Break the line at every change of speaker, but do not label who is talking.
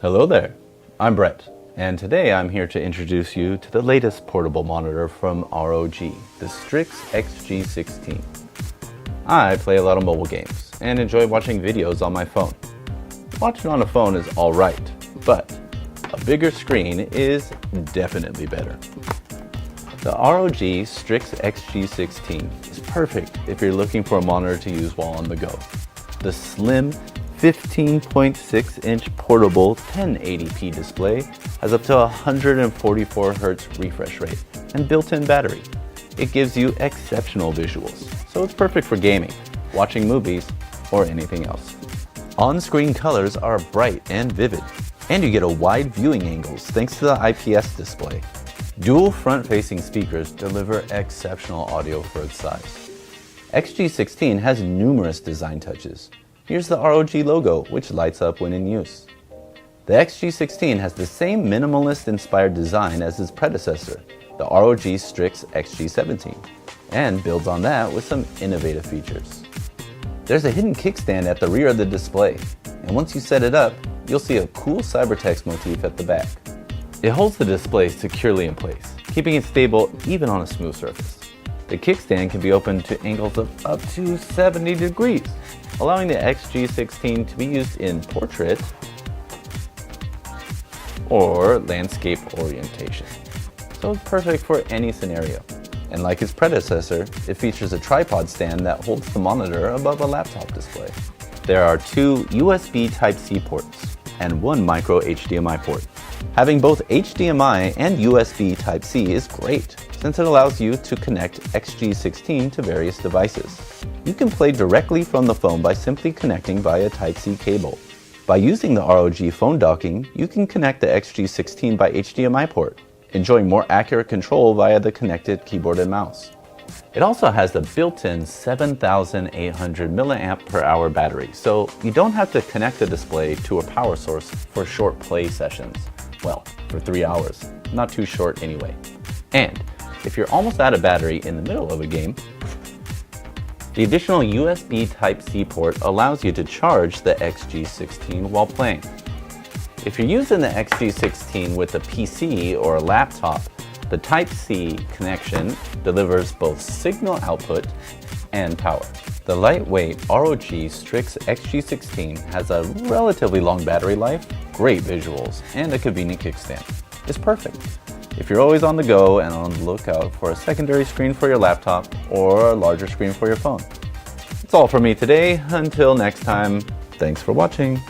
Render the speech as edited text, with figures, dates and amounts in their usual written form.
Hello there, I'm Brett, and today I'm here to introduce you to the latest portable monitor from ROG, the Strix XG16. I play a lot of mobile games and enjoy watching videos on my phone. Watching on a phone is alright, but a bigger screen is definitely better. The ROG Strix XG16 is perfect if you're looking for a monitor to use while on the go. The slim 15.6-inch portable 1080p display has up to 144 Hz refresh rate and built-in battery. It gives you exceptional visuals, so it's perfect for gaming, watching movies, or anything else. On-screen colors are bright and vivid, and you get a wide viewing angles thanks to the IPS display. Dual front-facing speakers deliver exceptional audio for its size. XG16 has numerous design touches. Here's the ROG logo, which lights up when in use. The XG16 has the same minimalist-inspired design as its predecessor, the ROG Strix XG17, and builds on that with some innovative features. There's a hidden kickstand at the rear of the display, and once you set it up, you'll see a cool cybertext motif at the back. It holds the display securely in place, keeping it stable even on a smooth surface. The kickstand can be opened to angles of up to 70 degrees, allowing the XG16 to be used in portrait or landscape orientation. So it's perfect for any scenario. And like its predecessor, it features a tripod stand that holds the monitor above a laptop display. There are two USB Type-C ports and one micro HDMI port. Having both HDMI and USB Type-C is great, since it allows you to connect XG16 to various devices. You can play directly from the phone by simply connecting via Type-C cable. By using the ROG phone docking, you can connect the XG16 by HDMI port, enjoying more accurate control via the connected keyboard and mouse. It also has the built-in 7,800 mAh battery, so you don't have to connect the display to a power source for short play sessions. Well, for 3 hours. Not too short anyway. And if you're almost out of battery in the middle of a game, the additional USB Type-C port allows you to charge the XG16 while playing. If you're using the XG16 with a PC or a laptop, the Type-C connection delivers both signal output and power. The lightweight ROG Strix XG16 has a relatively long battery life, great visuals, and a convenient kickstand. It's perfect if you're always on the go and on the lookout for a secondary screen for your laptop or a larger screen for your phone. That's all for me today. Until next time, thanks for watching.